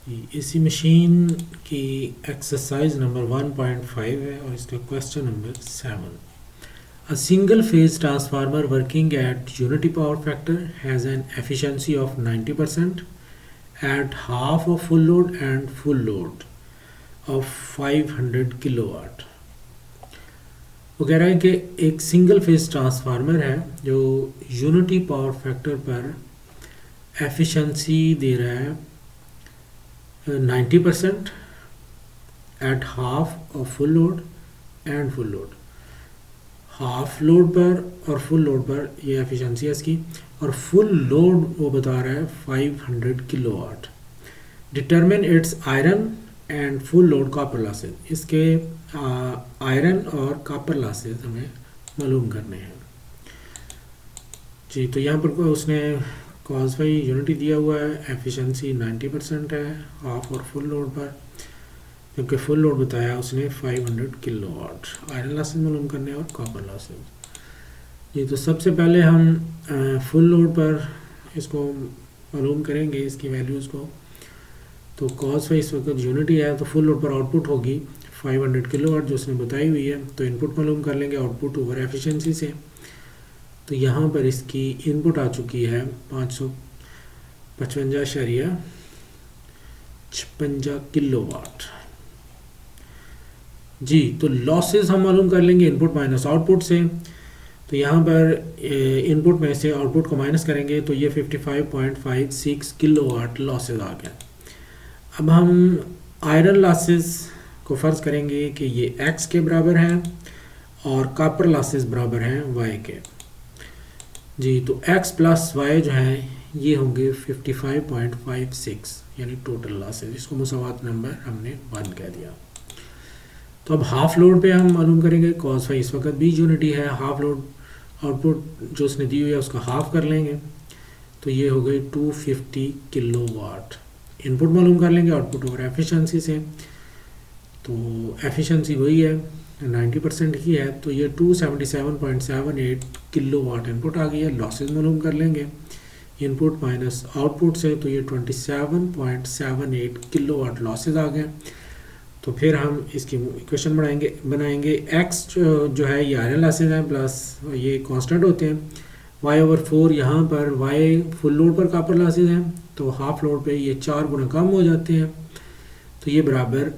इसी मशीन की exercise number 1.5 है और इसका question number 7. A single phase transformer working at unity power factor has an efficiency of 90% at half of full load and full load of 500 kilowatt. वो कह रहा है कि एक सिंगल फेज ट्रांसफार्मर है जो यूनिटी पावर फैक्टर पर efficiency दे रहा है 90% at half of full load and full load. Half load पर और फुल लोड पर ये एफिशिएंसी है इसकी, और फुल लोड वो बता रहा है 500 kilowatt. Determine it's iron and full load copper losses. इसके आयरन और कॉपर लॉसेज हमें मालूम करने हैं जी. तो यहाँ पर उसने कॉज फाई यूनिटी दिया हुआ है, एफिशिएंसी 90% है हाफ और फुल लोड पर, क्योंकि फुल लोड बताया उसने 500 किलोवाट. आयरन लॉसेज मालूम करने और कॉपर लॉसेज जी. तो सबसे पहले हम फुल लोड पर इसको मालूम करेंगे, इसकी वैल्यूज़ को. तो कॉज फाई इस वक्त यूनिटी है तो फुल लोड पर आउटपुट होगी 500 किलोवाट जो उसने बताई हुई है. तो इनपुट मालूम कर लेंगे आउटपुट ओवर एफिशिएंसी से. तो यहाँ पर इसकी इनपुट आ चुकी है 555.56 किलोवाट जी. तो लॉसेस हम मालूम कर लेंगे इनपुट माइनस आउटपुट से. तो यहाँ पर इनपुट में से आउटपुट को माइनस करेंगे तो ये 55.56 किलोवाट लॉसेस आ गया. अब हम आयरन लॉसेस को फ़र्ज़ करेंगे कि ये x के बराबर हैं और कॉपर लॉसेस बराबर हैं y के जी. तो x प्लस y जो है ये होंगे 55.56 यानी टोटल लॉसेस. इसको मुसावात नंबर हमने 1 कह दिया. तो अब हाफ लोड पे हम मालूम करेंगे. कॉस फाई इस वक्त भी यूनिटी है, हाफ लोड आउटपुट जो उसने दी हुई है उसका हाफ कर लेंगे. तो ये हो गई 250 किलोवाट. इनपुट मालूम कर लेंगे आउटपुट ओवर एफिशिएंसी से. तो एफिशिएंसी वही है 90% ही है. तो ये 277.78 किलोवाट इनपुट आ गई है. लॉसेस मालूम कर लेंगे इनपुट माइनस आउटपुट से. तो ये 27.78 किलोवाट लॉसेस आ गए. तो फिर हम इसकी इक्वेशन बनाएंगे. x जो है ये आयरन लॉसेज हैं प्लस ये कांस्टेंट होते हैं. y/4 यहाँ पर y फुल लोड पर कॉपर लॉसेज हैं तो हाफ लोड पे ये 4 गुना कम हो जाते हैं. तो ये बराबर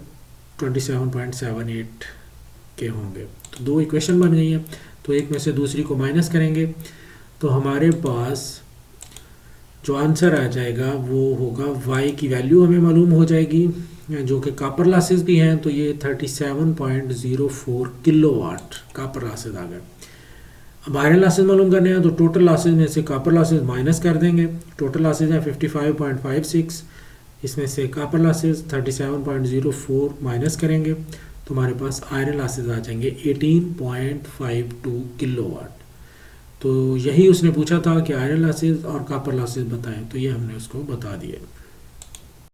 27.78 के होंगे. तो दो इक्वेशन बन गई हैं. तो एक में से दूसरी को माइनस करेंगे तो हमारे पास जो आंसर आ जाएगा वो होगा y की वैल्यू हमें मालूम हो जाएगी जो कि कॉपर लॉसेस भी हैं. तो ये 37.04 किलोवाट कॉपर लॉसेस आ गए. अब आयरन लॉसेस मालूम करने हैं तो टोटल लॉसेस में से कॉपर लॉसेस माइनस कर देंगे. टोटल लॉसेस हैं 55.56, इसमें से कॉपर लॉसेस 37.04 माइनस करेंगे तो हमारे पास आयरन लॉसेस आ जाएंगे 18.52 किलोवाट. तो यही उसने पूछा था कि आयरन लॉसेस और कॉपर लॉसेस बताएं, तो ये हमने उसको बता दिए.